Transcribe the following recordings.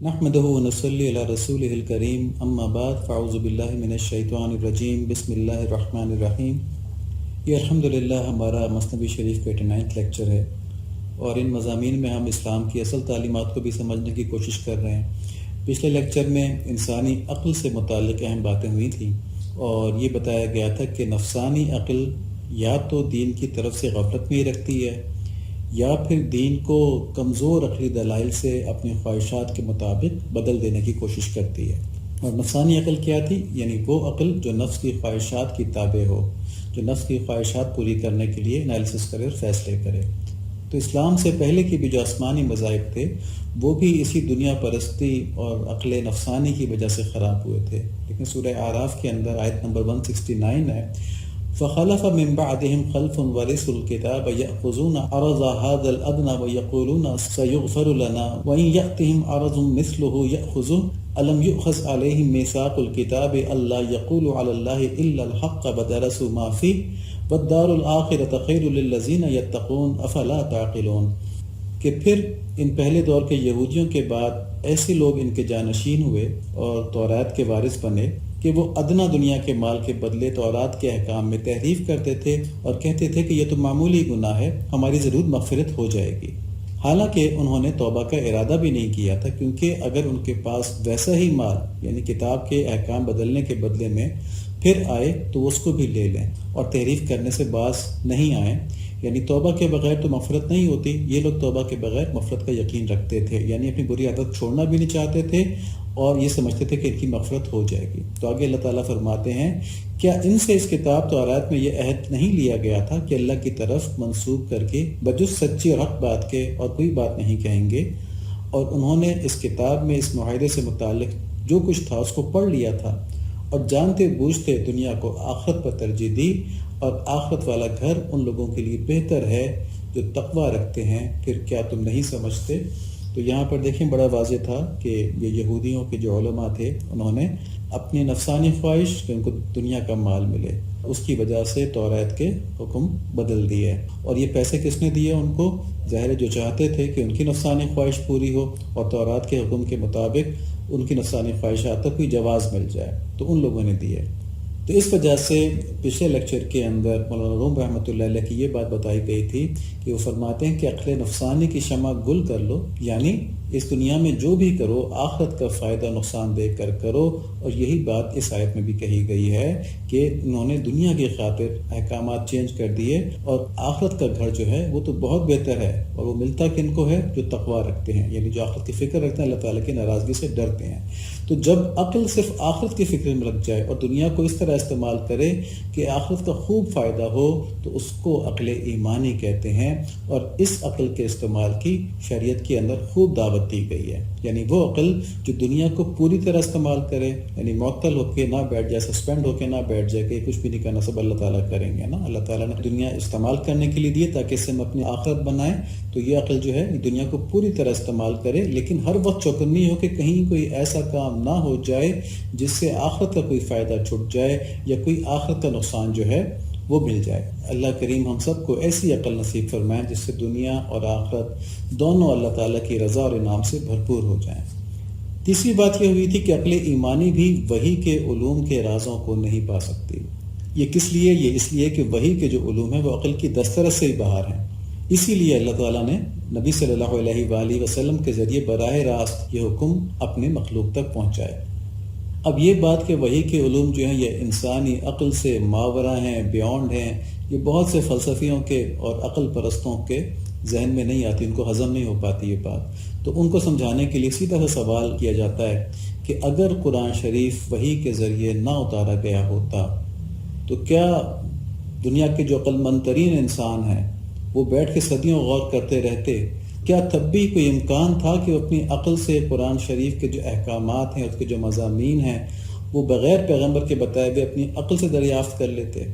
نحمده ونصلي على رسوله الكريم اما بعد فاعوذ باللہ من الشیطان الرجیم بسم اللہ الرحمن الرحیم۔ یہ الحمدللہ ہمارا مثنوی شریف کا 89 لیکچر ہے، اور ان مضامین میں ہم اسلام کی اصل تعلیمات کو بھی سمجھنے کی کوشش کر رہے ہیں۔ پچھلے لیکچر میں انسانی عقل سے متعلق اہم باتیں ہوئی تھیں، اور یہ بتایا گیا تھا کہ نفسانی عقل یا تو دین کی طرف سے غفلت میں ہی رکھتی ہے، یا پھر دین کو کمزور عقلی دلائل سے اپنی خواہشات کے مطابق بدل دینے کی کوشش کرتی ہے۔ اور نفسانی عقل کیا تھی؟ یعنی وہ عقل جو نفس کی خواہشات کی تابع ہو، جو نفس کی خواہشات پوری کرنے کے لیے انالیسس کرے اور فیصلے کرے۔ تو اسلام سے پہلے کے بھی جو آسمانی مذاہب تھے وہ بھی اسی دنیا پرستی اور عقل نفسانی کی وجہ سے خراب ہوئے تھے۔ لیکن سورہ اعراف کے اندر آیت نمبر 169 ہے، فخلف من بعدهم خلف ورثوا الكتاب يأخذون عرض هذا الأدنى ويقولون سيغفر لنا وإن يأتهم عرض مثله يأخذوه ألم يؤخذ عليهم ميثاق الكتاب ألا يقولوا على الله إلا الحق ودرسوا ما فيه والدار الآخرة خير للذين يتقون أفلا تعقلون۔ کہ پھر ان پہلے دور کے یہودیوں کے بعد ایسے لوگ ان کے جانشین ہوئے اور تورات کے وارث بنے کہ وہ ادنا دنیا کے مال کے بدلے تورات کے احکام میں تحریف کرتے تھے اور کہتے تھے کہ یہ تو معمولی گناہ ہے، ہماری ضرور مغفرت ہو جائے گی۔ حالانکہ انہوں نے توبہ کا ارادہ بھی نہیں کیا تھا، کیونکہ اگر ان کے پاس ویسا ہی مال یعنی کتاب کے احکام بدلنے کے بدلے میں پھر آئے تو اس کو بھی لے لیں، اور تحریف کرنے سے باز نہیں آئیں، یعنی توبہ کے بغیر تو مغفرت نہیں ہوتی۔ یہ لوگ توبہ کے بغیر مغفرت کا یقین رکھتے تھے، یعنی اپنی بری عادت چھوڑنا بھی نہیں چاہتے تھے اور یہ سمجھتے تھے کہ ان کی مغفرت ہو جائے گی۔ تو آگے اللہ تعالیٰ فرماتے ہیں، کیا ان سے اس کتاب تورات میں یہ عہد نہیں لیا گیا تھا کہ اللہ کی طرف منسوب کر کے بجز سچی اور حق بات کے اور کوئی بات نہیں کہیں گے؟ اور انہوں نے اس کتاب میں اس معاہدے سے متعلق جو کچھ تھا اس کو پڑھ لیا تھا، اور جانتے بوجھتے دنیا کو آخرت پر ترجیح دی، اور آخرت والا گھر ان لوگوں کے لیے بہتر ہے جو تقوی رکھتے ہیں، پھر کیا تم نہیں سمجھتے؟ تو یہاں پر دیکھیں بڑا واضح تھا کہ یہ یہودیوں کے جو علماء تھے انہوں نے اپنی نفسانی خواہش کہ ان کو دنیا کا مال ملے اس کی وجہ سے تورات کے حکم بدل دیے، اور یہ پیسے کس نے دیے ان کو؟ ظاہر جو چاہتے تھے کہ ان کی نفسانی خواہش پوری ہو اور تورات کے حکم کے مطابق ان کی نفسانی خواہشات تک کوئی جواز مل جائے، تو ان لوگوں نے دیے۔ تو اس وجہ سے پچھلے لیکچر کے اندر مولانا روم رحمۃ اللہ علیہ کی یہ بات بتائی گئی تھی کہ وہ فرماتے ہیں کہ عقل نفسانی کی شمع گل کر لو، یعنی اس دنیا میں جو بھی کرو آخرت کا فائدہ نقصان دیکھ کر کرو، اور یہی بات اس آیت میں بھی کہی گئی ہے کہ انہوں نے دنیا کی خاطر احکامات چینج کر دیے، اور آخرت کا گھر جو ہے وہ تو بہت بہتر ہے، اور وہ ملتا کن کو ہے؟ جو تقویٰ رکھتے ہیں، یعنی جو آخرت کی فکر رکھتے ہیں، اللہ تعالیٰ کی ناراضگی سے ڈرتے ہیں۔ تو جب عقل صرف آخرت کی فکر میں لگ جائے اور دنیا کو اس طرح استعمال کرے کہ آخرت کا خوب فائدہ ہو، تو اس کو عقل ایمانی کہتے ہیں، اور اس عقل کے استعمال کی شریعت کے اندر خوب دعوت دی گئی ہے۔ یعنی وہ عقل جو دنیا کو پوری طرح استعمال کرے، یعنی معطل ہو کے نہ بیٹھ جائے، سسپینڈ ہو کے نہ بیٹھ جائے کہ کچھ بھی نہیں کرنا، سب اللہ تعالیٰ کریں گے نا۔ اللہ تعالیٰ نے دنیا استعمال کرنے کے لیے دی تاکہ اس سے ہم اپنی آخرت بنائیں، تو یہ عقل جو ہے دنیا کو پوری طرح استعمال کرے، لیکن ہر وقت چوکنی ہو کہ کہیں کوئی ایسا کام نہ ہو جائے جس سے آخرت کا کوئی فائدہ چھٹ جائے یا کوئی آخرت کا نقصان جو ہے وہ مل جائے۔ اللہ کریم ہم سب کو ایسی عقل نصیب فرمائیں جس سے دنیا اور آخرت دونوں اللہ تعالیٰ کی رضا اور انعام سے بھرپور ہو جائیں۔ تیسری بات یہ ہوئی تھی کہ عقل ایمانی بھی وحی کے علوم کے رازوں کو نہیں پا سکتی۔ یہ کس لیے؟ یہ اس لیے کہ وحی کے جو علوم ہیں وہ عقل کی دسترس سے ہی باہر ہیں، اسی لیے اللہ تعالیٰ نے نبی صلی اللہ علیہ وآلہ وسلم کے ذریعے براہ راست یہ حکم اپنے مخلوق تک پہنچائے۔ اب یہ بات کہ وحی کے علوم جو ہیں یہ انسانی عقل سے ماورا ہیں، بیونڈ ہیں، یہ بہت سے فلسفیوں کے اور عقل پرستوں کے ذہن میں نہیں آتی، ان کو ہضم نہیں ہو پاتی یہ بات۔ تو ان کو سمجھانے کے لیے سیدھا سا سوال کیا جاتا ہے کہ اگر قرآن شریف وحی کے ذریعے نہ اتارا گیا ہوتا تو کیا دنیا کے جو عقل مند ترین انسان ہیں وہ بیٹھ کے صدیوں غور کرتے رہتے؟ کیا تب بھی کوئی امکان تھا کہ وہ اپنی عقل سے قرآن شریف کے جو احکامات ہیں، اس کے جو مضامین ہیں، وہ بغیر پیغمبر کے بتائے ہوئے اپنی عقل سے دریافت کر لیتے؟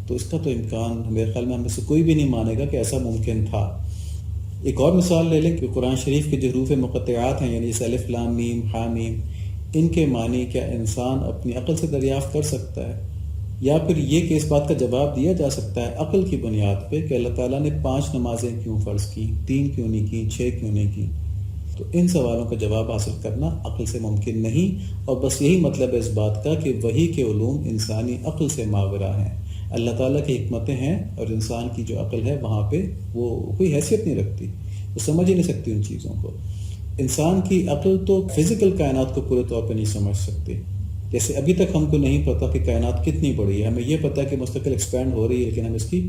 تو اس کا تو امکان میرے خیال میں ہم میں سے کوئی بھی نہیں مانے گا کہ ایسا ممکن تھا۔ ایک اور مثال لے لیں کہ قرآن شریف کے جو حروف مقطعات ہیں، یعنی الف لام میم ہا میم، ان کے معنی کیا انسان اپنی عقل سے دریافت کر سکتا ہے؟ یا پھر یہ کہ اس بات کا جواب دیا جا سکتا ہے عقل کی بنیاد پہ کہ اللہ تعالیٰ نے 5 نمازیں کیوں فرض کی، 3 کیوں نہیں کی، 6 کیوں نہیں کی؟ تو ان سوالوں کا جواب حاصل کرنا عقل سے ممکن نہیں، اور بس یہی مطلب ہے اس بات کا کہ وحی کے علوم انسانی عقل سے ماورا ہیں۔ اللہ تعالیٰ کی حکمتیں ہیں اور انسان کی جو عقل ہے وہاں پہ وہ کوئی حیثیت نہیں رکھتی، وہ سمجھ ہی نہیں سکتی ان چیزوں کو۔ انسان کی عقل تو فزیکل کائنات کو پورے طور پہ نہیں سمجھ سکتی۔ جیسے ابھی تک ہم کو نہیں پتہ کہ کائنات کتنی بڑی ہے، ہمیں یہ پتہ کہ مستقل ایکسپینڈ ہو رہی ہے، لیکن ہمیں اس کی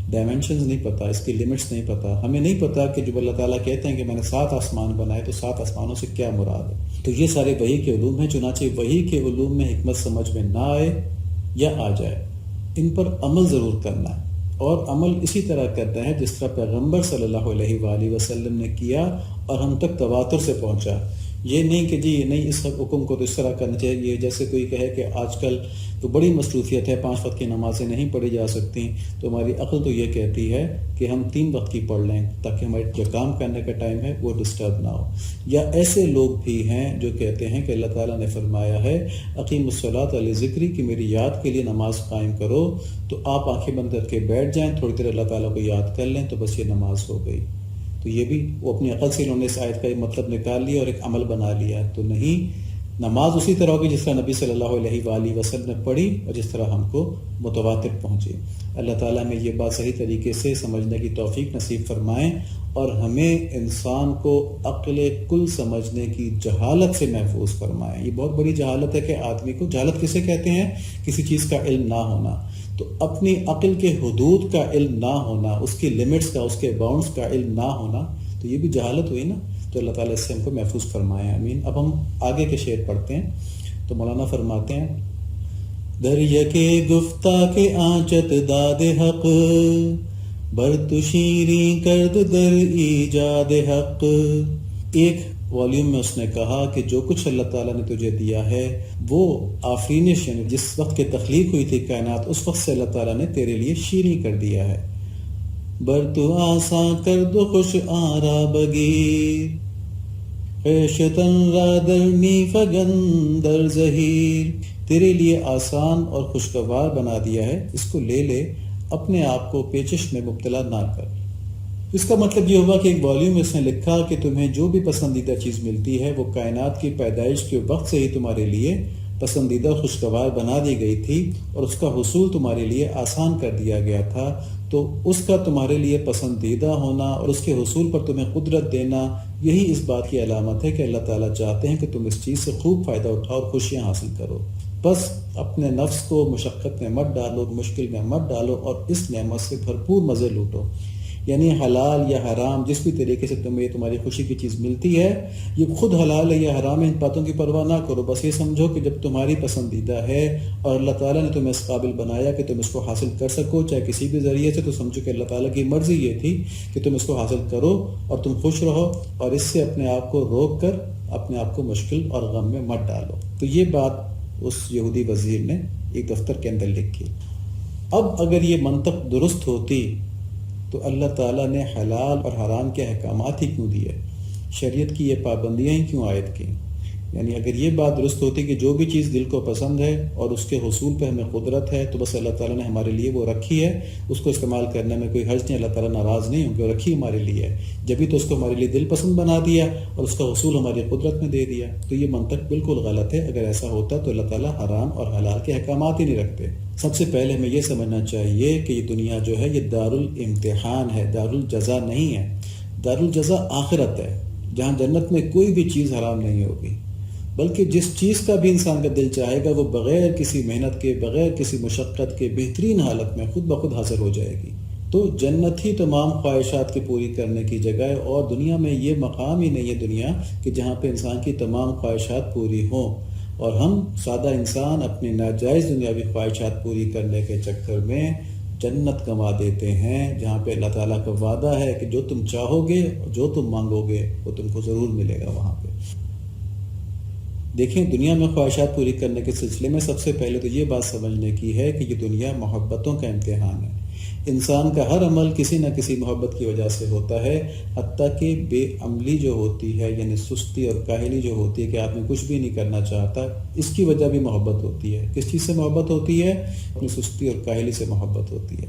ڈائمینشنز نہیں پتہ، اس کی لمٹس نہیں پتہ۔ ہمیں نہیں پتہ کہ جب اللہ تعالیٰ کہتے ہیں کہ میں نے 7 آسمان بنائے تو 7 آسمانوں سے کیا مراد ہے۔ تو یہ سارے وحی کے علوم ہیں، چنانچہ وحی کے علوم میں حکمت سمجھ میں نہ آئے یا آ جائے، ان پر عمل ضرور کرنا ہے، اور عمل اسی طرح کرنا ہے جس طرح پیغمبر صلی اللہ علیہ وآلہ وسلم نے کیا اور ہم تک تواتر سے پہنچا۔ یہ نہیں کہ جی نہیں اس حکم کو تو اس طرح کرنا چاہیے، جیسے کوئی کہے کہ آج کل تو بڑی مصروفیت ہے، 5 وقت کی نمازیں نہیں پڑھی جا سکتی، تو ہماری عقل تو یہ کہتی ہے کہ ہم 3 وقت کی پڑھ لیں تاکہ ہمارے جو کام کرنے کا ٹائم ہے وہ ڈسٹرب نہ ہو۔ یا ایسے لوگ بھی ہیں جو کہتے ہیں کہ اللہ تعالیٰ نے فرمایا ہے اقیم الصلاۃ لذکری، کہ میری یاد کے لیے نماز قائم کرو، تو آپ آنکھیں بند کر کے بیٹھ جائیں، تھوڑی دیر اللہ تعالیٰ کو یاد کر لیں تو بس یہ نماز ہو گئی۔ تو یہ بھی وہ اپنی عقل سے انہوں نے اس آیت کا یہ مطلب نکال لیا اور ایک عمل بنا لیا۔ تو نہیں، نماز اسی طرح ہوگی جس طرح نبی صلی اللہ علیہ وآلہ وسلم نے پڑھی اور جس طرح ہم کو متواتر پہنچے۔ اللہ تعالیٰ میں یہ بات صحیح طریقے سے سمجھنے کی توفیق نصیب فرمائیں، اور ہمیں انسان کو عقل کل سمجھنے کی جہالت سے محفوظ فرمائیں۔ یہ بہت بڑی جہالت ہے کہ آدمی کو، جہالت کسے کہتے ہیں؟ کسی چیز کا علم نہ ہونا۔ تو اپنی عقل کے حدود کا علم نہ ہونا، اس کی لمٹس کا، اس کے باؤنڈز کا علم نہ ہونا، تو یہ بھی جہالت ہوئی نا۔ تو اللہ تعالیٰ اس سے ہم کو محفوظ فرمائے، آمین۔ اب ہم آگے کے شعر پڑھتے ہیں۔ تو مولانا فرماتے ہیں دریا کے گفتہ کے آنچت داد حق، برت شیریں کرد در ایجاد حق۔ ایک والیوم میں اس نے کہا کہ جو کچھ اللہ تعالیٰ نے تجھے دیا ہے وہ آفرینش، یعنی جس وقت کی تخلیق ہوئی تھی کائنات، اس وقت سے اللہ تعالیٰ نے تیرے لیے شیریں کر دیا ہے۔ بر تو آساں کر دو خوش آرا بگیر، خیشتن را درمی فگن در ظہیر۔ تیرے لیے آسان اور خوشگوار بنا دیا ہے، اس کو لے لے، اپنے آپ کو پیچش میں مبتلا نہ کر۔ اس کا مطلب یہ ہوا کہ ایک والیوم میں اس نے لکھا کہ تمہیں جو بھی پسندیدہ چیز ملتی ہے وہ کائنات کی پیدائش کے وقت سے ہی تمہارے لیے پسندیدہ خوشگوار بنا دی گئی تھی، اور اس کا حصول تمہارے لیے آسان کر دیا گیا تھا۔ تو اس کا تمہارے لیے پسندیدہ ہونا اور اس کے حصول پر تمہیں قدرت دینا، یہی اس بات کی علامت ہے کہ اللہ تعالیٰ چاہتے ہیں کہ تم اس چیز سے خوب فائدہ اٹھاؤ اور خوشیاں حاصل کرو۔ بس اپنے نفس کو مشقت میں مت ڈالو، مشکل میں مت ڈالو، اور اس نعمت سے بھرپور مزے لوٹو۔ یعنی حلال یا حرام جس بھی طریقے سے تمہیں تمہاری خوشی کی چیز ملتی ہے، یہ خود حلال ہے یا حرام ہے، ان باتوں کی پرواہ نہ کرو۔ بس یہ سمجھو کہ جب تمہاری پسندیدہ ہے اور اللہ تعالیٰ نے تمہیں اس قابل بنایا کہ تم اس کو حاصل کر سکو چاہے کسی بھی ذریعے سے، تو سمجھو کہ اللہ تعالیٰ کی مرضی یہ تھی کہ تم اس کو حاصل کرو اور تم خوش رہو، اور اس سے اپنے آپ کو روک کر اپنے آپ کو مشکل اور غم میں مت ڈالو۔ تو یہ بات اس یہودی وزیر نے ایک دفتر کے اندر لکھی۔ اب اگر یہ منطق درست ہوتی تو اللہ تعالیٰ نے حلال اور حرام کے احکامات ہی کیوں دیے؟ شریعت کی یہ پابندیاں ہی کیوں عائد کی؟ یعنی اگر یہ بات درست ہوتی کہ جو بھی چیز دل کو پسند ہے اور اس کے حصول پہ ہمیں قدرت ہے، تو بس اللہ تعالیٰ نے ہمارے لیے وہ رکھی ہے، اس کو استعمال کرنے میں کوئی حرج نہیں، اللہ تعالیٰ ناراض نہیں، کیونکہ رکھی ہمارے لیے ہے، جبھی تو اس کو ہمارے لیے دل پسند بنا دیا اور اس کا حصول ہماری قدرت میں دے دیا۔ تو یہ منطق بالکل غلط ہے۔ اگر ایسا ہوتا تو اللہ تعالیٰ حرام اور حلال کے احکامات ہی نہیں رکھتے۔ سب سے پہلے ہمیں یہ سمجھنا چاہیے کہ یہ دنیا جو ہے یہ دارالامتحان ہے، دارالجزا نہیں ہے۔ دارالجزا آخرت ہے، جہاں جنت میں کوئی بھی چیز حرام نہیں ہوگی، بلکہ جس چیز کا بھی انسان کا دل چاہے گا وہ بغیر کسی محنت کے، بغیر کسی مشقت کے، بہترین حالت میں خود بخود حاصل ہو جائے گی۔ تو جنت ہی تمام خواہشات کی پوری کرنے کی جگہ ہے، اور دنیا میں یہ مقام ہی نہیں ہے دنیا کہ جہاں پہ انسان کی تمام خواہشات پوری ہوں، اور ہم سادہ انسان اپنی ناجائز دنیاوی خواہشات پوری کرنے کے چکر میں جنت گنوا دیتے ہیں، جہاں پہ اللہ تعالیٰ کا وعدہ ہے کہ جو تم چاہو گے اور جو تم مانگو گے وہ تم کو ضرور ملے گا وہاں پہ۔ دیکھیں، دنیا میں خواہشات پوری کرنے کے سلسلے میں سب سے پہلے تو یہ بات سمجھنے کی ہے کہ یہ دنیا محبتوں کا امتحان ہے۔ انسان کا ہر عمل کسی نہ کسی محبت کی وجہ سے ہوتا ہے، حتیٰ کہ بے عملی جو ہوتی ہے، یعنی سستی اور کاہلی جو ہوتی ہے کہ آدمی کچھ بھی نہیں کرنا چاہتا، اس کی وجہ بھی محبت ہوتی ہے۔ کس چیز سے محبت ہوتی ہے؟ اپنی سستی اور کاہلی سے محبت ہوتی ہے۔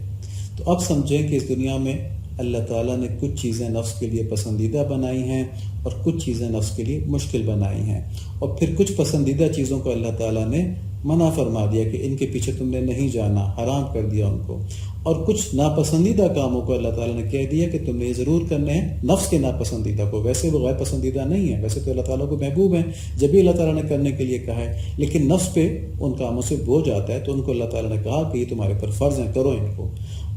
تو اب سمجھیں کہ اس دنیا میں اللہ تعالیٰ نے کچھ چیزیں نفس کے لیے پسندیدہ بنائی ہیں اور کچھ چیزیں نفس کے لیے مشکل بنائی ہیں، اور پھر کچھ پسندیدہ چیزوں کو اللہ تعالیٰ نے منع فرما دیا کہ ان کے پیچھے تم نے نہیں جانا، حرام کر دیا ان کو، اور کچھ ناپسندیدہ کاموں کو اللہ تعالیٰ نے کہہ دیا کہ تم نے یہ ضرور کرنے ہیں نفس کے ناپسندیدہ کو۔ ویسے وہ غیر پسندیدہ نہیں ہے، ویسے تو اللہ تعالیٰ کو محبوب ہیں، جب بھی اللہ تعالیٰ نے کرنے کے لیے کہا ہے، لیکن نفس پہ ان کاموں سے بوجھ آتا ہے، تو ان کو اللہ تعالیٰ نے کہا کہ یہ تمہارے پر فرض ہیں، کرو ان کو۔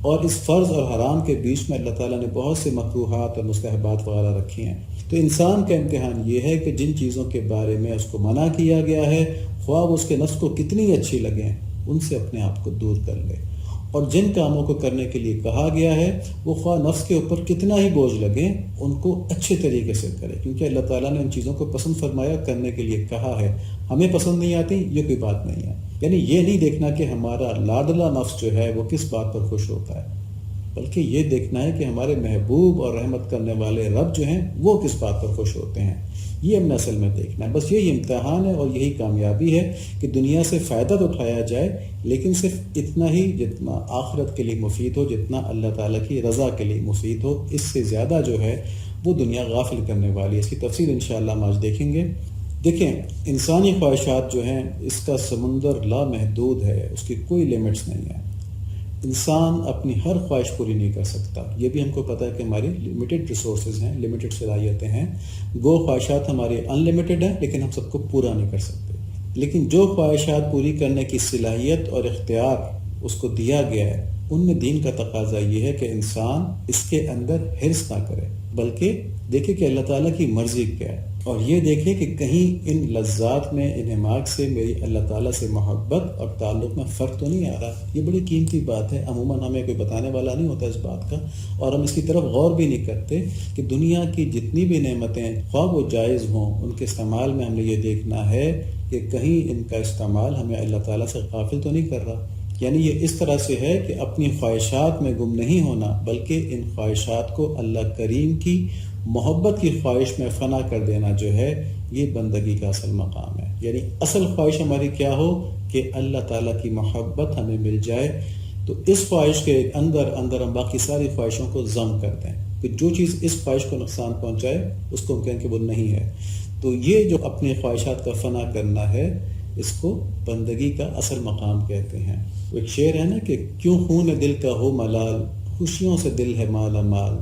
اور اس فرض اور حرام کے بیچ میں اللہ تعالیٰ نے بہت سے مکروہات اور مستحبات وغیرہ رکھی ہیں۔ تو انسان کا امتحان یہ ہے کہ جن چیزوں کے بارے میں اس کو منع کیا گیا ہے، خواہ وہ اس کے نفس کو کتنی اچھی لگیں، ان سے اپنے آپ کو دور کر لے، اور جن کاموں کو کرنے کے لیے کہا گیا ہے وہ خواہ نفس کے اوپر کتنا ہی بوجھ لگیں، ان کو اچھے طریقے سے کرے، کیونکہ اللہ تعالیٰ نے ان چیزوں کو پسند فرمایا، کرنے کے لیے کہا ہے۔ ہمیں پسند نہیں آتی، یہ کوئی بات نہیں ہے، یعنی یہ نہیں دیکھنا کہ ہمارا لاڈلا نفس جو ہے وہ کس بات پر خوش ہوتا ہے، بلکہ یہ دیکھنا ہے کہ ہمارے محبوب اور رحمت کرنے والے رب جو ہیں وہ کس بات پر خوش ہوتے ہیں، یہ ہم نے اصل میں دیکھنا ہے۔ بس یہی امتحان ہے اور یہی کامیابی ہے کہ دنیا سے فائدہ تو اٹھایا جائے، لیکن صرف اتنا ہی جتنا آخرت کے لیے مفید ہو، جتنا اللہ تعالیٰ کی رضا کے لیے مفید ہو، اس سے زیادہ جو ہے وہ دنیا غافل کرنے والی ہے۔ اس کی تفصیل انشاءاللہ ہم آج دیکھیں گے۔ دیکھیں، انسانی خواہشات جو ہیں اس کا سمندر لامحدود ہے، اس کی کوئی لیمٹس نہیں ہے۔ انسان اپنی ہر خواہش پوری نہیں کر سکتا، یہ بھی ہم کو پتہ ہے کہ ہماری لمیٹڈ ریسورسز ہیں، لمیٹڈ صلاحیتیں ہیں۔ وہ خواہشات ہماری ان لمیٹڈ ہیں، لیکن ہم سب کو پورا نہیں کر سکتے۔ لیکن جو خواہشات پوری کرنے کی صلاحیت اور اختیار اس کو دیا گیا ہے، ان میں دین کا تقاضا یہ ہے کہ انسان اس کے اندر حرص نہ کرے، بلکہ دیکھے کہ اللہ تعالیٰ کی مرضی کیا ہے، اور یہ دیکھے کہ کہیں ان لذات میں، انہماک سے میری اللہ تعالیٰ سے محبت اور تعلق میں فرق تو نہیں آ رہا۔ یہ بڑی قیمتی بات ہے، عموماً ہمیں کوئی بتانے والا نہیں ہوتا اس بات کا، اور ہم اس کی طرف غور بھی نہیں کرتے کہ دنیا کی جتنی بھی نعمتیں خواہ وہ جائز ہوں، ان کے استعمال میں ہم نے یہ دیکھنا ہے کہ کہیں ان کا استعمال ہمیں اللہ تعالیٰ سے غافل تو نہیں کر رہا۔ یعنی یہ اس طرح سے ہے کہ اپنی خواہشات میں گم نہیں ہونا، بلکہ ان خواہشات کو اللہ کریم کی محبت کی خواہش میں فنا کر دینا جو ہے، یہ بندگی کا اصل مقام ہے۔ یعنی اصل خواہش ہماری کیا ہو کہ اللہ تعالیٰ کی محبت ہمیں مل جائے، تو اس خواہش کے اندر ہم باقی ساری خواہشوں کو ضم کر دیں، کہ جو چیز اس خواہش کو نقصان پہنچائے اس کو ہم کہیں کہ وہ نہیں ہے۔ تو یہ جو اپنے خواہشات کا فنا کرنا ہے، اس کو بندگی کا اصل مقام کہتے ہیں۔ ایک شعر ہے نا کہ کیوں خون دل کا ہو ملال، خوشیوں سے دل ہے مالا مال،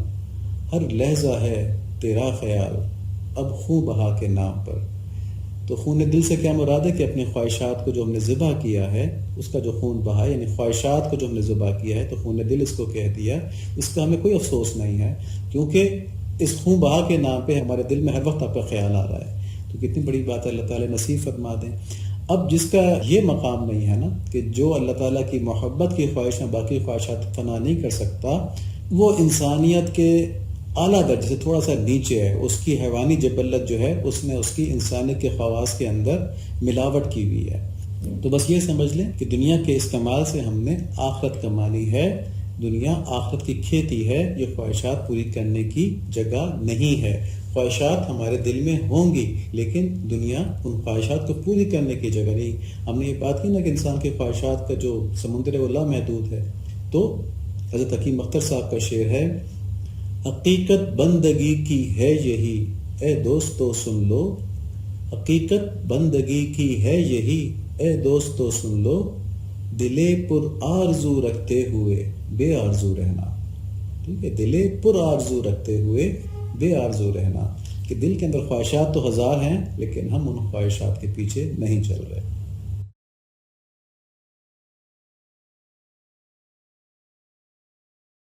ہر لہجہ ہے تیرا خیال، اب خون بہا کے نام پر۔ تو خون دل سے کیا مراد ہے کہ اپنی خواہشات کو جو ہم نے ذبح کیا ہے، اس کا جو خون بہا، یعنی خواہشات کو جو ہم نے ذبح کیا ہے، تو خون دل اس کو کہہ دیا۔ اس کا ہمیں کوئی افسوس نہیں ہے، کیونکہ اس خون بہا کے نام پہ ہمارے دل میں ہر وقت آپ کا خیال آ رہا ہے۔ تو کتنی بڑی بات ہے، اللہ تعالیٰ نصیب فرما دیں۔ اب جس کا یہ مقام نہیں ہے نا کہ جو اللہ تعالیٰ کی محبت کی خواہش میں باقی خواہشات فنا نہیں کر سکتا، وہ انسانیت کے اعلیٰ درجے سے تھوڑا سا نیچے ہے، اس کی حیوانی جبلت جو ہے اس میں اس کی انسانیت کے خواص کے اندر ملاوٹ کی ہوئی ہے۔ تو بس یہ سمجھ لیں کہ دنیا کے استعمال سے ہم نے آخرت کمانی ہے، دنیا آخرت کی کھیتی ہے، یہ خواہشات پوری کرنے کی جگہ نہیں ہے۔ خواہشات ہمارے دل میں ہوں گی، لیکن دنیا ان خواہشات کو پوری کرنے کی جگہ نہیں۔ ہم نے یہ بات کی نا کہ انسان کی خواہشات کا جو سمندر ہے وہ لامحدود ہے۔ تو حضرت حکیم اختر صاحب کا شعر ہے، حقیقت بندگی کی ہے یہی اے دوستو سن لو، حقیقت بندگی کی ہے یہی اے دوستو سن لو، دلے پر آرزو رکھتے ہوئے بے آرزو رہنا۔ ٹھیک ہے، دلے پر آرزو رکھتے ہوئے بے آرزو رہنا، کہ دل کے اندر خواہشات تو ہزار ہیں، لیکن ہم ان خواہشات کے پیچھے نہیں چل رہے۔